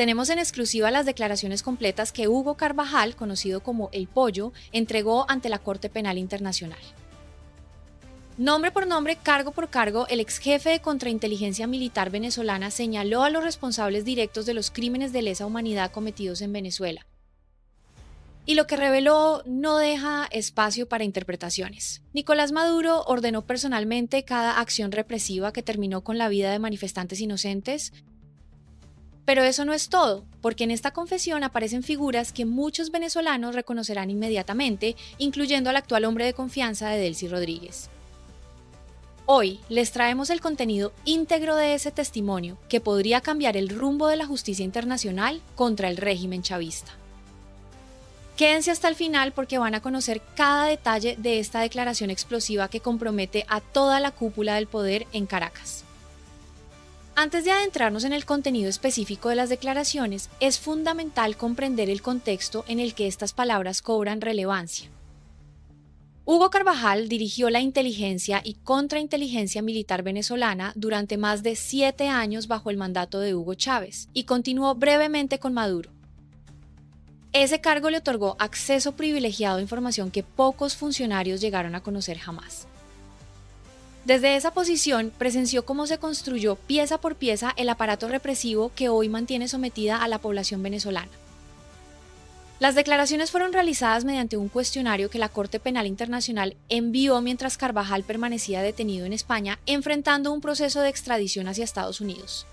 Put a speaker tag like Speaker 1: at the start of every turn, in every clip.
Speaker 1: Tenemos en exclusiva las declaraciones completas que Hugo Carvajal, conocido como El Pollo, entregó ante la Corte Penal Internacional. Nombre por nombre, cargo por cargo, el ex jefe de contrainteligencia militar venezolana señaló a los responsables directos de los crímenes de lesa humanidad cometidos en Venezuela. Y lo que reveló no deja espacio para interpretaciones. Nicolás Maduro ordenó personalmente cada acción represiva que terminó con la vida de manifestantes inocentes. Pero eso no es todo, porque en esta confesión aparecen figuras que muchos venezolanos reconocerán inmediatamente, incluyendo al actual hombre de confianza de Delcy Rodríguez. Hoy les traemos el contenido íntegro de ese testimonio que podría cambiar el rumbo de la justicia internacional contra el régimen chavista. Quédense hasta el final porque van a conocer cada detalle de esta declaración explosiva que compromete a toda la cúpula del poder en Caracas. Antes de adentrarnos en el contenido específico de las declaraciones, es fundamental comprender el contexto en el que estas palabras cobran relevancia. Hugo Carvajal dirigió la inteligencia y contrainteligencia militar venezolana durante más de 7 años bajo el mandato de Hugo Chávez y continuó brevemente con Maduro. Ese cargo le otorgó acceso privilegiado a información que pocos funcionarios llegaron a conocer jamás. Desde esa posición presenció cómo se construyó pieza por pieza el aparato represivo que hoy mantiene sometida a la población venezolana. Las declaraciones fueron realizadas mediante un cuestionario que la Corte Penal Internacional envió mientras Carvajal permanecía detenido en España, enfrentando un proceso de extradición hacia Estados Unidos.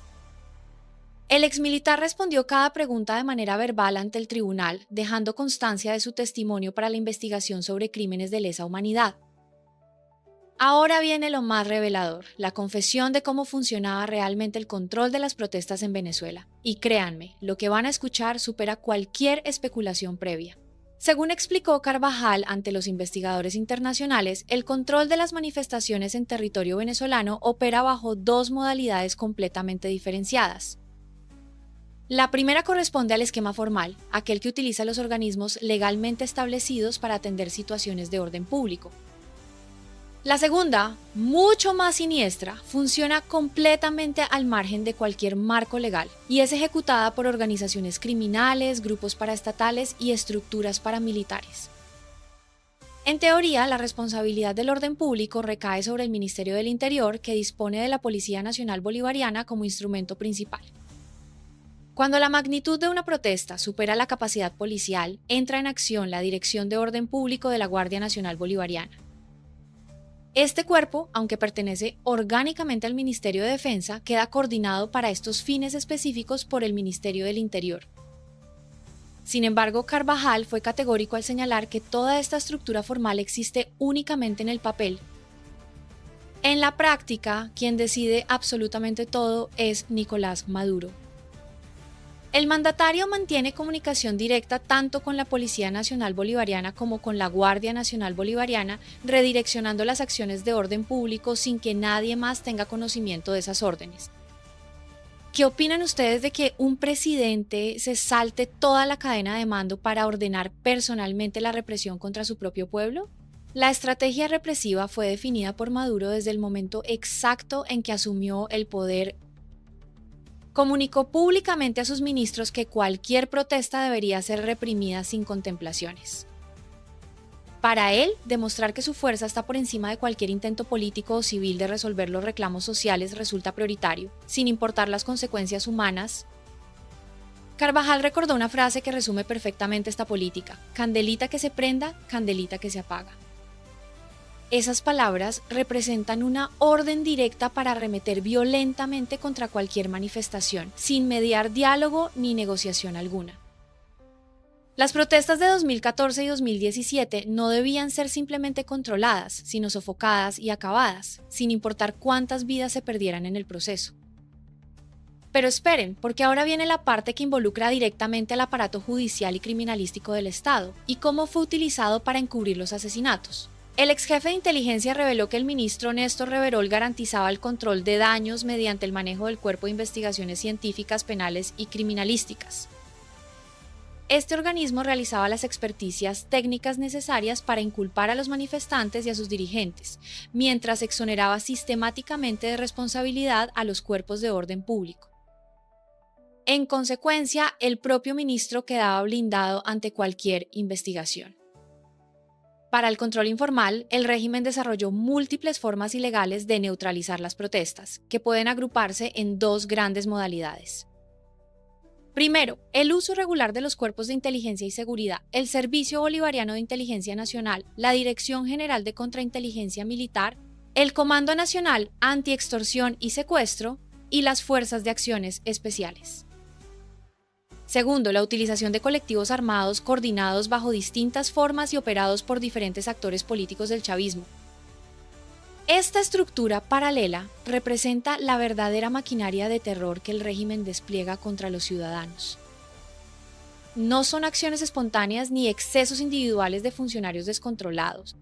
Speaker 1: El exmilitar respondió cada pregunta de manera verbal ante el tribunal, dejando constancia de su testimonio para la investigación sobre crímenes de lesa humanidad. Ahora viene lo más revelador, la confesión de cómo funcionaba realmente el control de las protestas en Venezuela. Y créanme, lo que van a escuchar supera cualquier especulación previa. Según explicó Carvajal ante los investigadores internacionales, el control de las manifestaciones en territorio venezolano opera bajo 2 modalidades completamente diferenciadas. La primera corresponde al esquema formal, aquel que utiliza los organismos legalmente establecidos para atender situaciones de orden público. La segunda, mucho más siniestra, funciona completamente al margen de cualquier marco legal y es ejecutada por organizaciones criminales, grupos paraestatales y estructuras paramilitares. En teoría, la responsabilidad del orden público recae sobre el Ministerio del Interior, que dispone de la Policía Nacional Bolivariana como instrumento principal. Cuando la magnitud de una protesta supera la capacidad policial, entra en acción la Dirección de Orden Público de la Guardia Nacional Bolivariana. Este cuerpo, aunque pertenece orgánicamente al Ministerio de Defensa, queda coordinado para estos fines específicos por el Ministerio del Interior. Sin embargo, Carvajal fue categórico al señalar que toda esta estructura formal existe únicamente en el papel. En la práctica, quien decide absolutamente todo es Nicolás Maduro. El mandatario mantiene comunicación directa tanto con la Policía Nacional Bolivariana como con la Guardia Nacional Bolivariana, redireccionando las acciones de orden público sin que nadie más tenga conocimiento de esas órdenes. ¿Qué opinan ustedes de que un presidente se salte toda la cadena de mando para ordenar personalmente la represión contra su propio pueblo? La estrategia represiva fue definida por Maduro desde el momento exacto en que asumió el poder. Comunicó públicamente a sus ministros que cualquier protesta debería ser reprimida sin contemplaciones. Para él, demostrar que su fuerza está por encima de cualquier intento político o civil de resolver los reclamos sociales resulta prioritario, sin importar las consecuencias humanas. Carvajal recordó una frase que resume perfectamente esta política: candelita que se prenda, candelita que se apaga. Esas palabras representan una orden directa para arremeter violentamente contra cualquier manifestación, sin mediar diálogo ni negociación alguna. Las protestas de 2014 y 2017 no debían ser simplemente controladas, sino sofocadas y acabadas, sin importar cuántas vidas se perdieran en el proceso. Pero esperen, porque ahora viene la parte que involucra directamente al aparato judicial y criminalístico del Estado, y cómo fue utilizado para encubrir los asesinatos. El ex jefe de inteligencia reveló que el ministro Néstor Reverol garantizaba el control de daños mediante el manejo del Cuerpo de Investigaciones Científicas, Penales y Criminalísticas. Este organismo realizaba las experticias técnicas necesarias para inculpar a los manifestantes y a sus dirigentes, mientras exoneraba sistemáticamente de responsabilidad a los cuerpos de orden público. En consecuencia, el propio ministro quedaba blindado ante cualquier investigación. Para el control informal, el régimen desarrolló múltiples formas ilegales de neutralizar las protestas, que pueden agruparse en dos grandes modalidades. Primero, el uso regular de los cuerpos de inteligencia y seguridad, el Servicio Bolivariano de Inteligencia Nacional, la Dirección General de Contrainteligencia Militar, el Comando Nacional Antiextorsión y Secuestro y las Fuerzas de Acciones Especiales. Segundo, la utilización de colectivos armados coordinados bajo distintas formas y operados por diferentes actores políticos del chavismo. Esta estructura paralela representa la verdadera maquinaria de terror que el régimen despliega contra los ciudadanos. No son acciones espontáneas ni excesos individuales de funcionarios descontrolados.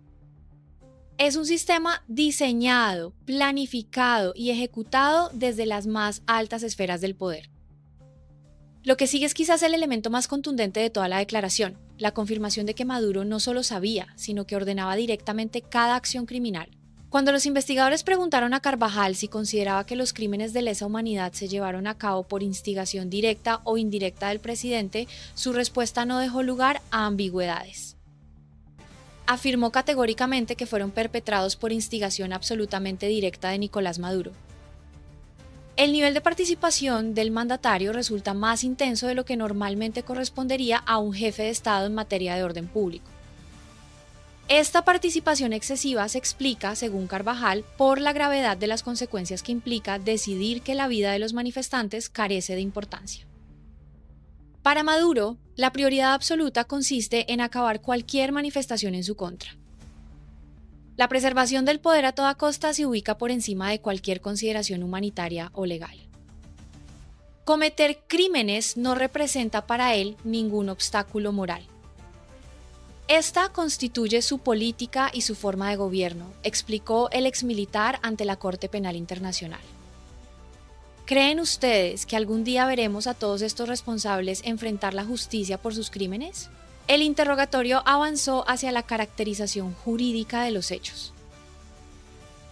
Speaker 1: Es un sistema diseñado, planificado y ejecutado desde las más altas esferas del poder. Lo que sigue es quizás el elemento más contundente de toda la declaración, la confirmación de que Maduro no solo sabía, sino que ordenaba directamente cada acción criminal. Cuando los investigadores preguntaron a Carvajal si consideraba que los crímenes de lesa humanidad se llevaron a cabo por instigación directa o indirecta del presidente, su respuesta no dejó lugar a ambigüedades. Afirmó categóricamente que fueron perpetrados por instigación absolutamente directa de Nicolás Maduro. El nivel de participación del mandatario resulta más intenso de lo que normalmente correspondería a un jefe de Estado en materia de orden público. Esta participación excesiva se explica, según Carvajal, por la gravedad de las consecuencias que implica decidir que la vida de los manifestantes carece de importancia. Para Maduro, la prioridad absoluta consiste en acabar cualquier manifestación en su contra. La preservación del poder a toda costa se ubica por encima de cualquier consideración humanitaria o legal. Cometer crímenes no representa para él ningún obstáculo moral. Esta constituye su política y su forma de gobierno, explicó el exmilitar ante la Corte Penal Internacional. ¿Creen ustedes que algún día veremos a todos estos responsables enfrentar la justicia por sus crímenes? El interrogatorio avanzó hacia la caracterización jurídica de los hechos.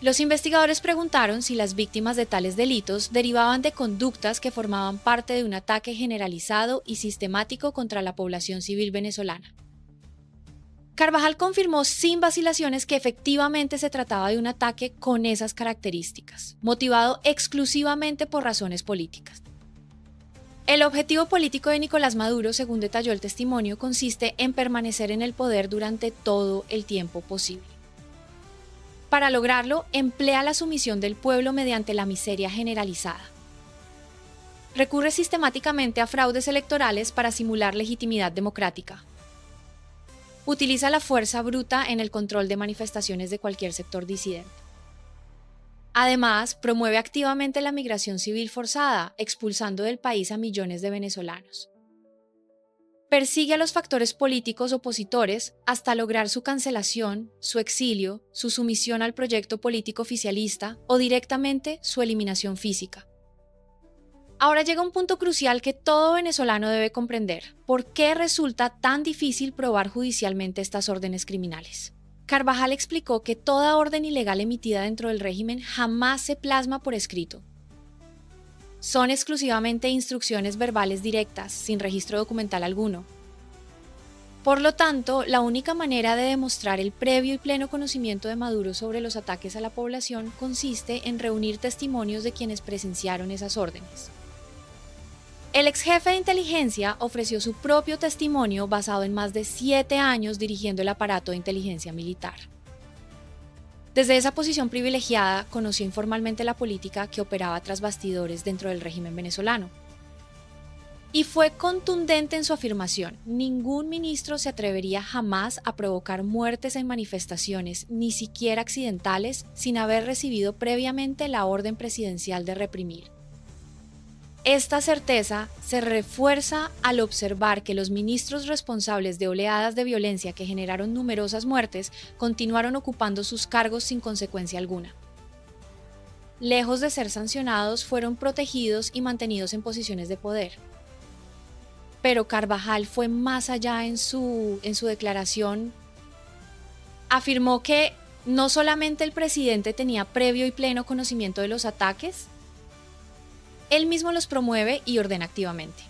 Speaker 1: Los investigadores preguntaron si las víctimas de tales delitos derivaban de conductas que formaban parte de un ataque generalizado y sistemático contra la población civil venezolana. Carvajal confirmó sin vacilaciones que efectivamente se trataba de un ataque con esas características, motivado exclusivamente por razones políticas. El objetivo político de Nicolás Maduro, según detalló el testimonio, consiste en permanecer en el poder durante todo el tiempo posible. Para lograrlo, emplea la sumisión del pueblo mediante la miseria generalizada. Recurre sistemáticamente a fraudes electorales para simular legitimidad democrática. Utiliza la fuerza bruta en el control de manifestaciones de cualquier sector disidente. Además, promueve activamente la migración civil forzada, expulsando del país a millones de venezolanos. Persigue a los factores políticos opositores hasta lograr su cancelación, su exilio, su sumisión al proyecto político oficialista o directamente su eliminación física. Ahora llega un punto crucial que todo venezolano debe comprender. ¿Por qué resulta tan difícil probar judicialmente estas órdenes criminales? Carvajal explicó que toda orden ilegal emitida dentro del régimen jamás se plasma por escrito. Son exclusivamente instrucciones verbales directas, sin registro documental alguno. Por lo tanto, la única manera de demostrar el previo y pleno conocimiento de Maduro sobre los ataques a la población consiste en reunir testimonios de quienes presenciaron esas órdenes. El ex jefe de inteligencia ofreció su propio testimonio basado en más de 7 años dirigiendo el aparato de inteligencia militar. Desde esa posición privilegiada, conoció informalmente la política que operaba tras bastidores dentro del régimen venezolano. Y fue contundente en su afirmación: ningún ministro se atrevería jamás a provocar muertes en manifestaciones, ni siquiera accidentales, sin haber recibido previamente la orden presidencial de reprimir. Esta certeza se refuerza al observar que los ministros responsables de oleadas de violencia que generaron numerosas muertes continuaron ocupando sus cargos sin consecuencia alguna. Lejos de ser sancionados, fueron protegidos y mantenidos en posiciones de poder. Pero Carvajal fue más allá en su declaración. Afirmó que no solamente el presidente tenía previo y pleno conocimiento de los ataques, él mismo los promueve y ordena activamente.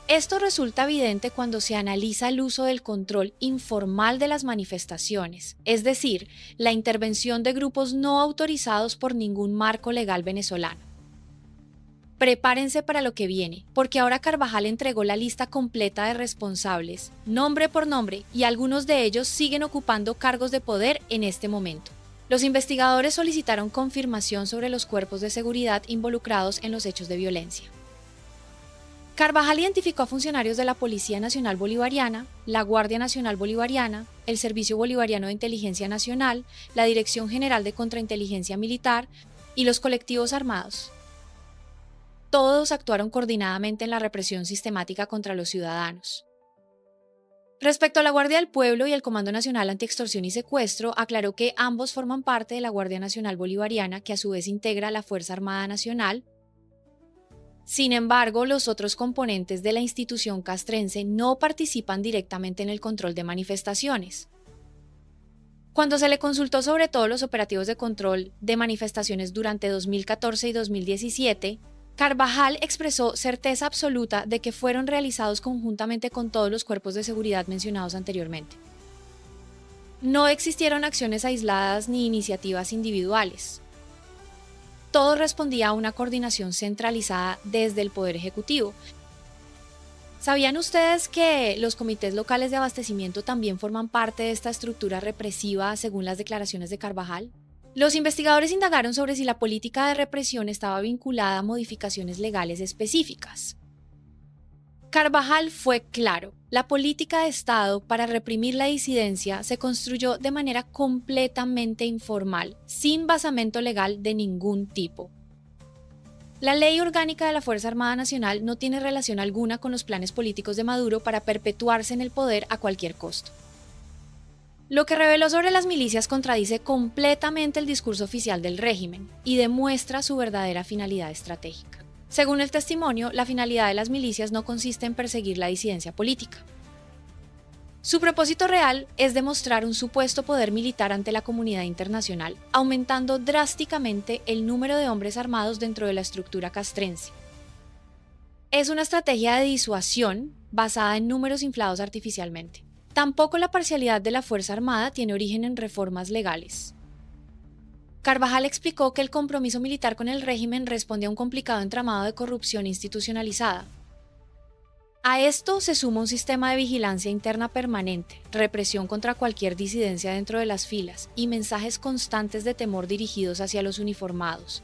Speaker 1: Esto resulta evidente cuando se analiza el uso del control informal de las manifestaciones, es decir, la intervención de grupos no autorizados por ningún marco legal venezolano. Prepárense para lo que viene, porque ahora Carvajal entregó la lista completa de responsables, nombre por nombre, y algunos de ellos siguen ocupando cargos de poder en este momento. Los investigadores solicitaron confirmación sobre los cuerpos de seguridad involucrados en los hechos de violencia. Carvajal identificó a funcionarios de la Policía Nacional Bolivariana, la Guardia Nacional Bolivariana, el Servicio Bolivariano de Inteligencia Nacional, la Dirección General de Contrainteligencia Militar y los colectivos armados. Todos actuaron coordinadamente en la represión sistemática contra los ciudadanos. Respecto a la Guardia del Pueblo y el Comando Nacional Antiextorsión y Secuestro, aclaró que ambos forman parte de la Guardia Nacional Bolivariana, que a su vez integra la Fuerza Armada Nacional. Sin embargo, los otros componentes de la institución castrense no participan directamente en el control de manifestaciones. Cuando se le consultó sobre todos los operativos de control de manifestaciones durante 2014 y 2017, Carvajal expresó certeza absoluta de que fueron realizados conjuntamente con todos los cuerpos de seguridad mencionados anteriormente. No existieron acciones aisladas ni iniciativas individuales. Todo respondía a una coordinación centralizada desde el Poder Ejecutivo. ¿Sabían ustedes que los comités locales de abastecimiento también forman parte de esta estructura represiva según las declaraciones de Carvajal? Los investigadores indagaron sobre si la política de represión estaba vinculada a modificaciones legales específicas. Carvajal fue claro: la política de Estado para reprimir la disidencia se construyó de manera completamente informal, sin basamento legal de ningún tipo. La Ley Orgánica de la Fuerza Armada Nacional no tiene relación alguna con los planes políticos de Maduro para perpetuarse en el poder a cualquier costo. Lo que reveló sobre las milicias contradice completamente el discurso oficial del régimen y demuestra su verdadera finalidad estratégica. Según el testimonio, la finalidad de las milicias no consiste en perseguir la disidencia política. Su propósito real es demostrar un supuesto poder militar ante la comunidad internacional, aumentando drásticamente el número de hombres armados dentro de la estructura castrense. Es una estrategia de disuasión basada en números inflados artificialmente. Tampoco la parcialidad de la Fuerza Armada tiene origen en reformas legales. Carvajal explicó que el compromiso militar con el régimen responde a un complicado entramado de corrupción institucionalizada. A esto se suma un sistema de vigilancia interna permanente, represión contra cualquier disidencia dentro de las filas y mensajes constantes de temor dirigidos hacia los uniformados.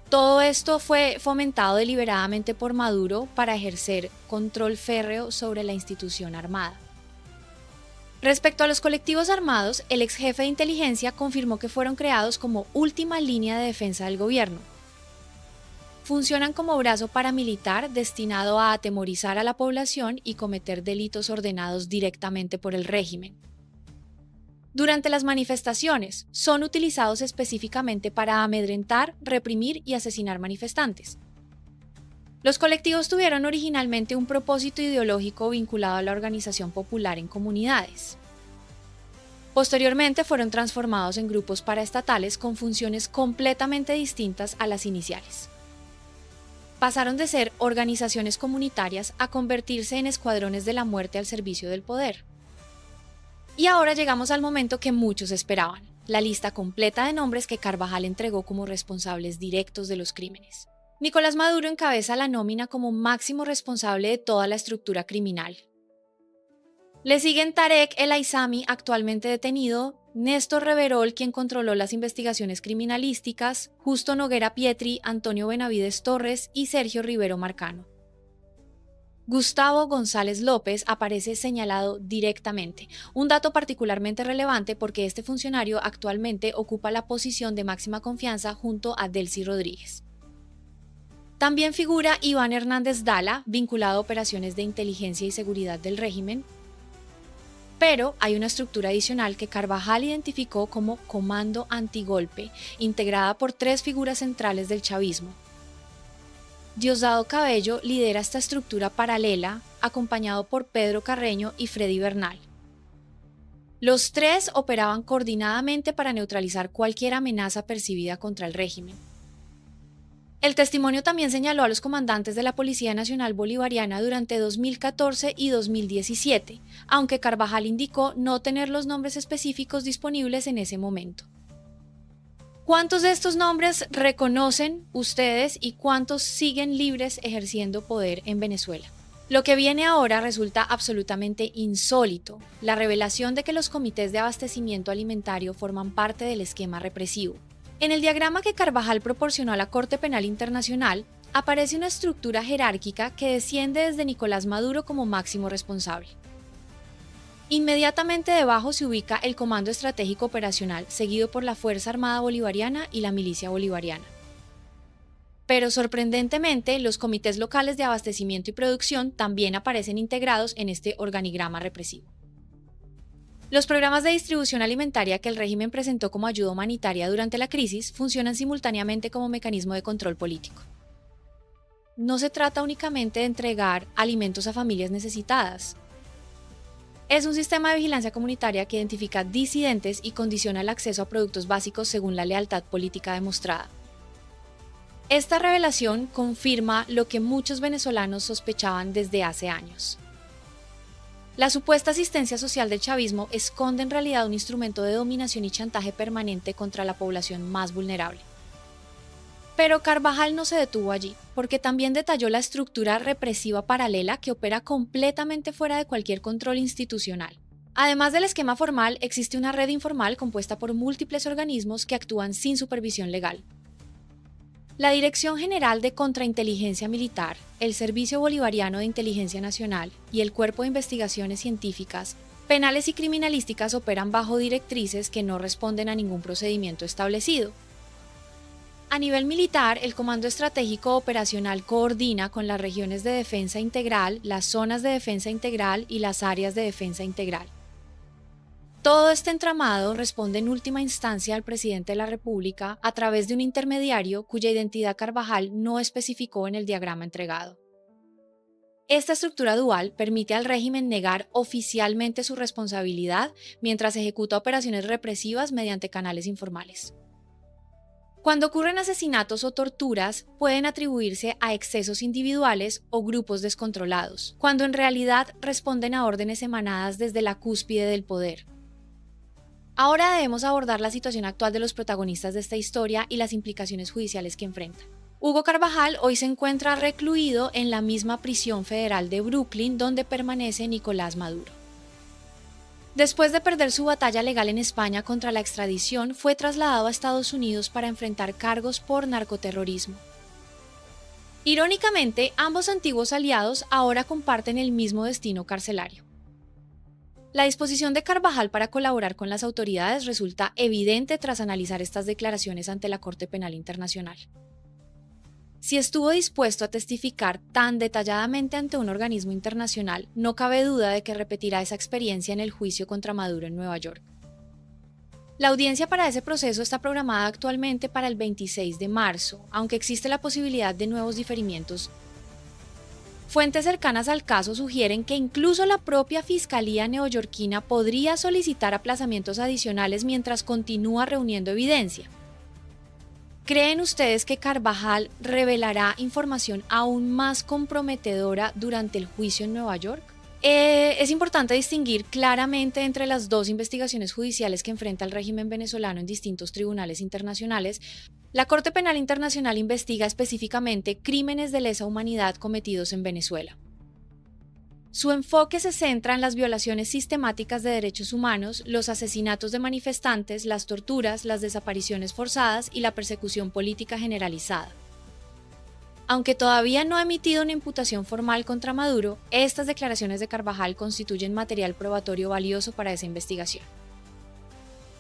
Speaker 1: Todo esto fue fomentado deliberadamente por Maduro para ejercer control férreo sobre la institución armada. Respecto a los colectivos armados, el ex jefe de inteligencia confirmó que fueron creados como última línea de defensa del gobierno. Funcionan como brazo paramilitar destinado a atemorizar a la población y cometer delitos ordenados directamente por el régimen. Durante las manifestaciones, son utilizados específicamente para amedrentar, reprimir y asesinar manifestantes. Los colectivos tuvieron originalmente un propósito ideológico vinculado a la organización popular en comunidades. Posteriormente fueron transformados en grupos paraestatales con funciones completamente distintas a las iniciales. Pasaron de ser organizaciones comunitarias a convertirse en escuadrones de la muerte al servicio del poder. Y ahora llegamos al momento que muchos esperaban: la lista completa de nombres que Carvajal entregó como responsables directos de los crímenes. Nicolás Maduro encabeza la nómina como máximo responsable de toda la estructura criminal. Le siguen Tarek El Aizami, actualmente detenido, Néstor Reverol, quien controló las investigaciones criminalísticas, Justo Noguera Pietri, Antonio Benavides Torres y Sergio Rivero Marcano. Gustavo González López aparece señalado directamente, un dato particularmente relevante porque este funcionario actualmente ocupa la posición de máxima confianza junto a Delcy Rodríguez. También figura Iván Hernández Dala, vinculado a operaciones de inteligencia y seguridad del régimen. Pero hay una estructura adicional que Carvajal identificó como Comando Antigolpe, integrada por 3 figuras centrales del chavismo. Diosdado Cabello lidera esta estructura paralela, acompañado por Pedro Carreño y Freddy Bernal. Los 3 operaban coordinadamente para neutralizar cualquier amenaza percibida contra el régimen. El testimonio también señaló a los comandantes de la Policía Nacional Bolivariana durante 2014 y 2017, aunque Carvajal indicó no tener los nombres específicos disponibles en ese momento. ¿Cuántos de estos nombres reconocen ustedes y cuántos siguen libres ejerciendo poder en Venezuela? Lo que viene ahora resulta absolutamente insólito, la revelación de que los comités de abastecimiento alimentario forman parte del esquema represivo. En el diagrama que Carvajal proporcionó a la Corte Penal Internacional, aparece una estructura jerárquica que desciende desde Nicolás Maduro como máximo responsable. Inmediatamente debajo se ubica el Comando Estratégico Operacional, seguido por la Fuerza Armada Bolivariana y la Milicia Bolivariana. Pero sorprendentemente, los comités locales de abastecimiento y producción también aparecen integrados en este organigrama represivo. Los programas de distribución alimentaria que el régimen presentó como ayuda humanitaria durante la crisis funcionan simultáneamente como mecanismo de control político. No se trata únicamente de entregar alimentos a familias necesitadas. Es un sistema de vigilancia comunitaria que identifica disidentes y condiciona el acceso a productos básicos según la lealtad política demostrada. Esta revelación confirma lo que muchos venezolanos sospechaban desde hace años. La supuesta asistencia social del chavismo esconde en realidad un instrumento de dominación y chantaje permanente contra la población más vulnerable. Pero Carvajal no se detuvo allí, porque también detalló la estructura represiva paralela que opera completamente fuera de cualquier control institucional. Además del esquema formal, existe una red informal compuesta por múltiples organismos que actúan sin supervisión legal. La Dirección General de Contrainteligencia Militar, el Servicio Bolivariano de Inteligencia Nacional y el Cuerpo de Investigaciones Científicas, Penales y Criminalísticas operan bajo directrices que no responden a ningún procedimiento establecido. A nivel militar, el Comando Estratégico Operacional coordina con las regiones de defensa integral, las zonas de defensa integral y las áreas de defensa integral. Todo este entramado responde en última instancia al presidente de la República a través de un intermediario cuya identidad Carvajal no especificó en el diagrama entregado. Esta estructura dual permite al régimen negar oficialmente su responsabilidad mientras ejecuta operaciones represivas mediante canales informales. Cuando ocurren asesinatos o torturas, pueden atribuirse a excesos individuales o grupos descontrolados, cuando en realidad responden a órdenes emanadas desde la cúspide del poder. Ahora debemos abordar la situación actual de los protagonistas de esta historia y las implicaciones judiciales que enfrentan. Hugo Carvajal hoy se encuentra recluido en la misma prisión federal de Brooklyn donde permanece Nicolás Maduro. Después de perder su batalla legal en España contra la extradición, fue trasladado a Estados Unidos para enfrentar cargos por narcoterrorismo. Irónicamente, ambos antiguos aliados ahora comparten el mismo destino carcelario. La disposición de Carvajal para colaborar con las autoridades resulta evidente tras analizar estas declaraciones ante la Corte Penal Internacional. Si estuvo dispuesto a testificar tan detalladamente ante un organismo internacional, no cabe duda de que repetirá esa experiencia en el juicio contra Maduro en Nueva York. La audiencia para ese proceso está programada actualmente para el 26 de marzo, aunque existe la posibilidad de nuevos diferimientos. Fuentes cercanas al caso sugieren que incluso la propia Fiscalía neoyorquina podría solicitar aplazamientos adicionales mientras continúa reuniendo evidencia. ¿Creen ustedes que Carvajal revelará información aún más comprometedora durante el juicio en Nueva York? Es importante distinguir claramente entre las dos investigaciones judiciales que enfrenta el régimen venezolano en distintos tribunales internacionales. La Corte Penal Internacional investiga específicamente crímenes de lesa humanidad cometidos en Venezuela. Su enfoque se centra en las violaciones sistemáticas de derechos humanos, los asesinatos de manifestantes, las torturas, las desapariciones forzadas y la persecución política generalizada. Aunque todavía no ha emitido una imputación formal contra Maduro, estas declaraciones de Carvajal constituyen material probatorio valioso para esa investigación.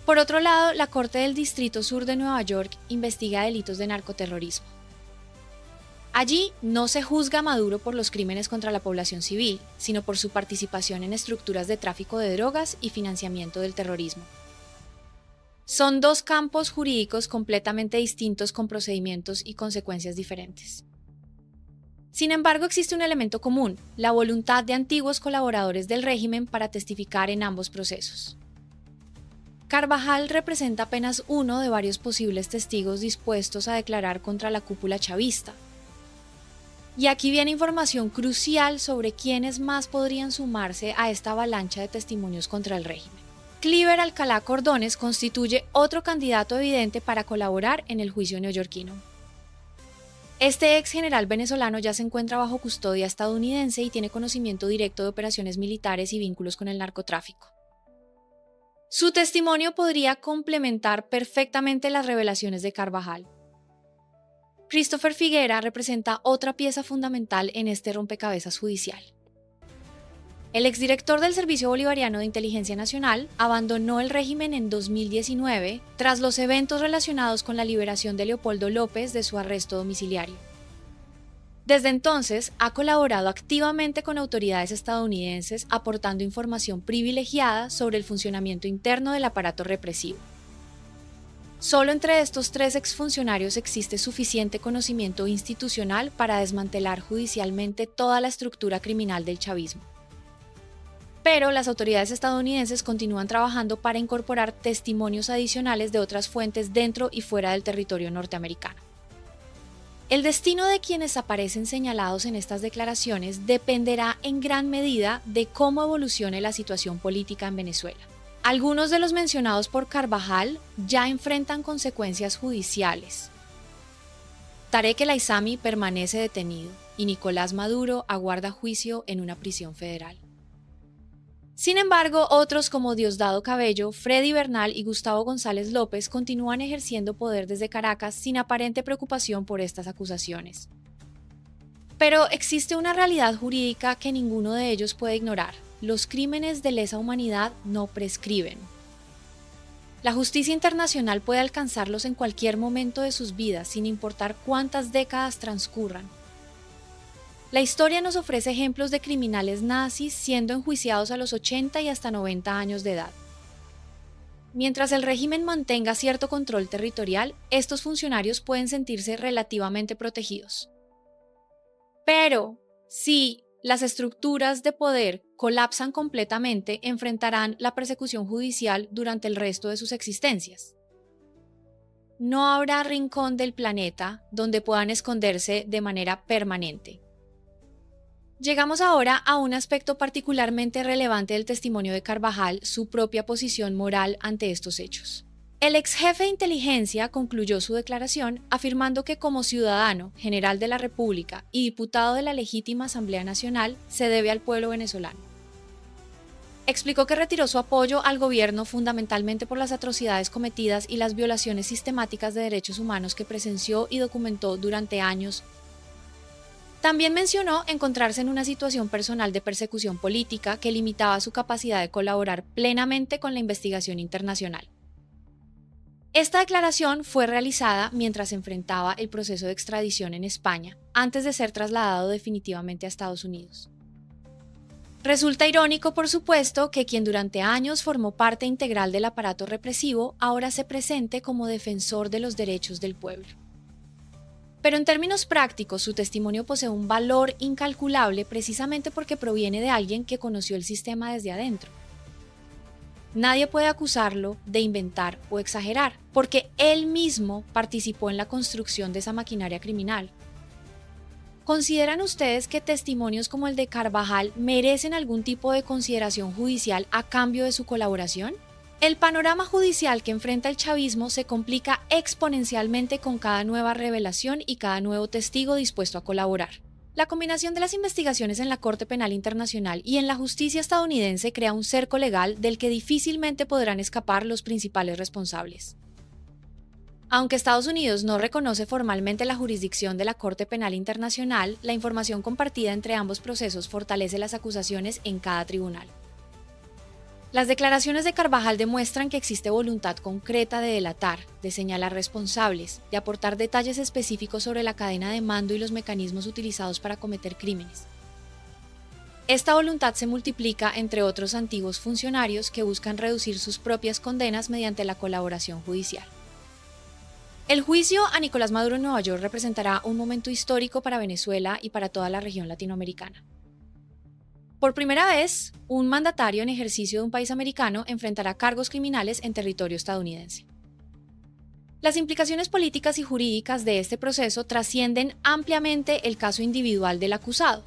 Speaker 1: Por otro lado, la Corte del Distrito Sur de Nueva York investiga delitos de narcoterrorismo. Allí no se juzga a Maduro por los crímenes contra la población civil, sino por su participación en estructuras de tráfico de drogas y financiamiento del terrorismo. Son dos campos jurídicos completamente distintos con procedimientos y consecuencias diferentes. Sin embargo, existe un elemento común, la voluntad de antiguos colaboradores del régimen para testificar en ambos procesos. Carvajal representa apenas uno de varios posibles testigos dispuestos a declarar contra la cúpula chavista. Y aquí viene información crucial sobre quiénes más podrían sumarse a esta avalancha de testimonios contra el régimen. Cliver Alcalá Cordones constituye otro candidato evidente para colaborar en el juicio neoyorquino. Este ex general venezolano ya se encuentra bajo custodia estadounidense y tiene conocimiento directo de operaciones militares y vínculos con el narcotráfico. Su testimonio podría complementar perfectamente las revelaciones de Carvajal. Christopher Figuera representa otra pieza fundamental en este rompecabezas judicial. El exdirector del Servicio Bolivariano de Inteligencia Nacional abandonó el régimen en 2019 tras los eventos relacionados con la liberación de Leopoldo López de su arresto domiciliario. Desde entonces, ha colaborado activamente con autoridades estadounidenses aportando información privilegiada sobre el funcionamiento interno del aparato represivo. Solo entre estos 3 exfuncionarios existe suficiente conocimiento institucional para desmantelar judicialmente toda la estructura criminal del chavismo. Pero las autoridades estadounidenses continúan trabajando para incorporar testimonios adicionales de otras fuentes dentro y fuera del territorio norteamericano. El destino de quienes aparecen señalados en estas declaraciones dependerá en gran medida de cómo evolucione la situación política en Venezuela. Algunos de los mencionados por Carvajal ya enfrentan consecuencias judiciales. Tarek El Aissami permanece detenido y Nicolás Maduro aguarda juicio en una prisión federal. Sin embargo, otros como Diosdado Cabello, Freddy Bernal y Gustavo González López continúan ejerciendo poder desde Caracas sin aparente preocupación por estas acusaciones. Pero existe una realidad jurídica que ninguno de ellos puede ignorar: los crímenes de lesa humanidad no prescriben. La justicia internacional puede alcanzarlos en cualquier momento de sus vidas, sin importar cuántas décadas transcurran. La historia nos ofrece ejemplos de criminales nazis siendo enjuiciados a los 80 y hasta 90 años de edad. Mientras el régimen mantenga cierto control territorial, estos funcionarios pueden sentirse relativamente protegidos. Pero, si las estructuras de poder colapsan completamente, enfrentarán la persecución judicial durante el resto de sus existencias. No habrá rincón del planeta donde puedan esconderse de manera permanente. Llegamos ahora a un aspecto particularmente relevante del testimonio de Carvajal: su propia posición moral ante estos hechos. El ex jefe de inteligencia concluyó su declaración afirmando que como ciudadano, general de la República y diputado de la legítima Asamblea Nacional, se debe al pueblo venezolano. Explicó que retiró su apoyo al gobierno fundamentalmente por las atrocidades cometidas y las violaciones sistemáticas de derechos humanos que presenció y documentó durante años. También mencionó encontrarse en una situación personal de persecución política que limitaba su capacidad de colaborar plenamente con la investigación internacional. Esta declaración fue realizada mientras enfrentaba el proceso de extradición en España, antes de ser trasladado definitivamente a Estados Unidos. Resulta irónico, por supuesto, que quien durante años formó parte integral del aparato represivo ahora se presente como defensor de los derechos del pueblo. Pero en términos prácticos, su testimonio posee un valor incalculable precisamente porque proviene de alguien que conoció el sistema desde adentro. Nadie puede acusarlo de inventar o exagerar, porque él mismo participó en la construcción de esa maquinaria criminal. ¿Consideran ustedes que testimonios como el de Carvajal merecen algún tipo de consideración judicial a cambio de su colaboración? El panorama judicial que enfrenta el chavismo se complica exponencialmente con cada nueva revelación y cada nuevo testigo dispuesto a colaborar. La combinación de las investigaciones en la Corte Penal Internacional y en la justicia estadounidense crea un cerco legal del que difícilmente podrán escapar los principales responsables. Aunque Estados Unidos no reconoce formalmente la jurisdicción de la Corte Penal Internacional, la información compartida entre ambos procesos fortalece las acusaciones en cada tribunal. Las declaraciones de Carvajal demuestran que existe voluntad concreta de delatar, de señalar responsables, de aportar detalles específicos sobre la cadena de mando y los mecanismos utilizados para cometer crímenes. Esta voluntad se multiplica entre otros antiguos funcionarios que buscan reducir sus propias condenas mediante la colaboración judicial. El juicio a Nicolás Maduro en Nueva York representará un momento histórico para Venezuela y para toda la región latinoamericana. Por primera vez, un mandatario en ejercicio de un país americano enfrentará cargos criminales en territorio estadounidense. Las implicaciones políticas y jurídicas de este proceso trascienden ampliamente el caso individual del acusado.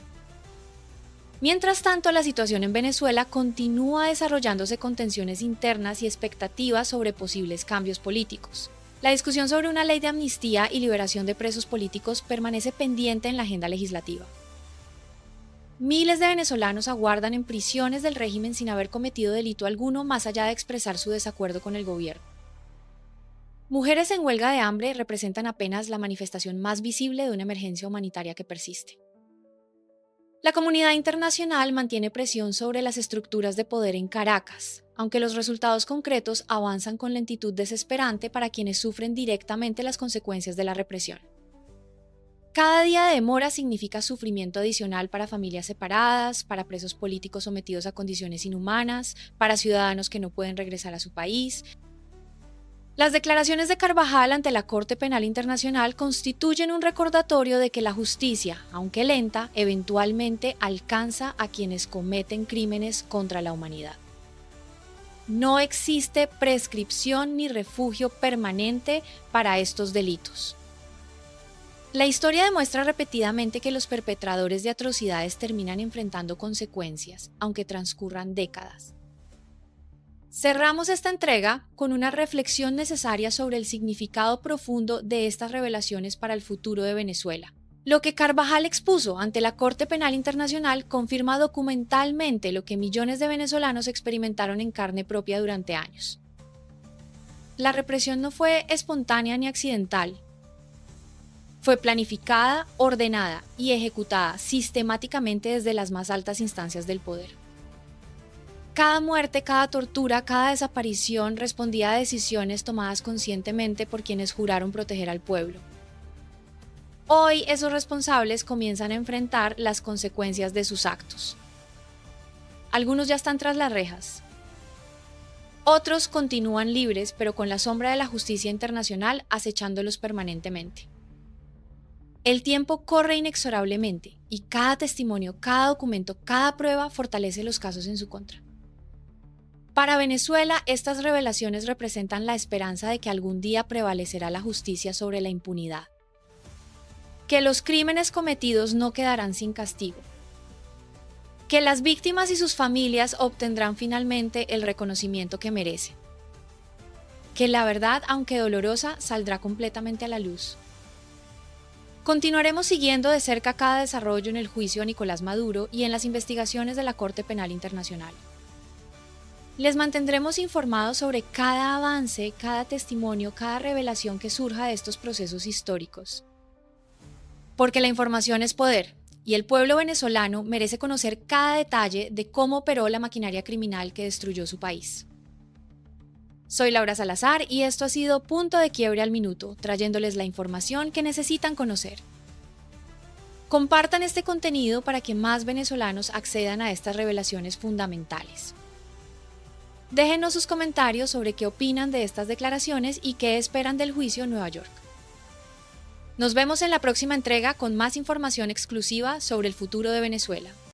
Speaker 1: Mientras tanto, la situación en Venezuela continúa desarrollándose con tensiones internas y expectativas sobre posibles cambios políticos. La discusión sobre una ley de amnistía y liberación de presos políticos permanece pendiente en la agenda legislativa. Miles de venezolanos aguardan en prisiones del régimen sin haber cometido delito alguno más allá de expresar su desacuerdo con el gobierno. Mujeres en huelga de hambre representan apenas la manifestación más visible de una emergencia humanitaria que persiste. La comunidad internacional mantiene presión sobre las estructuras de poder en Caracas, aunque los resultados concretos avanzan con lentitud desesperante para quienes sufren directamente las consecuencias de la represión. Cada día de demora significa sufrimiento adicional para familias separadas, para presos políticos sometidos a condiciones inhumanas, para ciudadanos que no pueden regresar a su país. Las declaraciones de Carvajal ante la Corte Penal Internacional constituyen un recordatorio de que la justicia, aunque lenta, eventualmente alcanza a quienes cometen crímenes contra la humanidad. No existe prescripción ni refugio permanente para estos delitos. La historia demuestra repetidamente que los perpetradores de atrocidades terminan enfrentando consecuencias, aunque transcurran décadas. Cerramos esta entrega con una reflexión necesaria sobre el significado profundo de estas revelaciones para el futuro de Venezuela. Lo que Carvajal expuso ante la Corte Penal Internacional confirma documentalmente lo que millones de venezolanos experimentaron en carne propia durante años. La represión no fue espontánea ni accidental. Fue planificada, ordenada y ejecutada sistemáticamente desde las más altas instancias del poder. Cada muerte, cada tortura, cada desaparición respondía a decisiones tomadas conscientemente por quienes juraron proteger al pueblo. Hoy esos responsables comienzan a enfrentar las consecuencias de sus actos. Algunos ya están tras las rejas. Otros continúan libres, pero con la sombra de la justicia internacional acechándolos permanentemente. El tiempo corre inexorablemente y cada testimonio, cada documento, cada prueba fortalece los casos en su contra. Para Venezuela, estas revelaciones representan la esperanza de que algún día prevalecerá la justicia sobre la impunidad, que los crímenes cometidos no quedarán sin castigo, que las víctimas y sus familias obtendrán finalmente el reconocimiento que merecen, que la verdad, aunque dolorosa, saldrá completamente a la luz. Continuaremos siguiendo de cerca cada desarrollo en el juicio a Nicolás Maduro y en las investigaciones de la Corte Penal Internacional. Les mantendremos informados sobre cada avance, cada testimonio, cada revelación que surja de estos procesos históricos. Porque la información es poder, y el pueblo venezolano merece conocer cada detalle de cómo operó la maquinaria criminal que destruyó su país. Soy Laura Salazar y esto ha sido Punto de Quiebre al Minuto, trayéndoles la información que necesitan conocer. Compartan este contenido para que más venezolanos accedan a estas revelaciones fundamentales. Déjenos sus comentarios sobre qué opinan de estas declaraciones y qué esperan del juicio en Nueva York. Nos vemos en la próxima entrega con más información exclusiva sobre el futuro de Venezuela.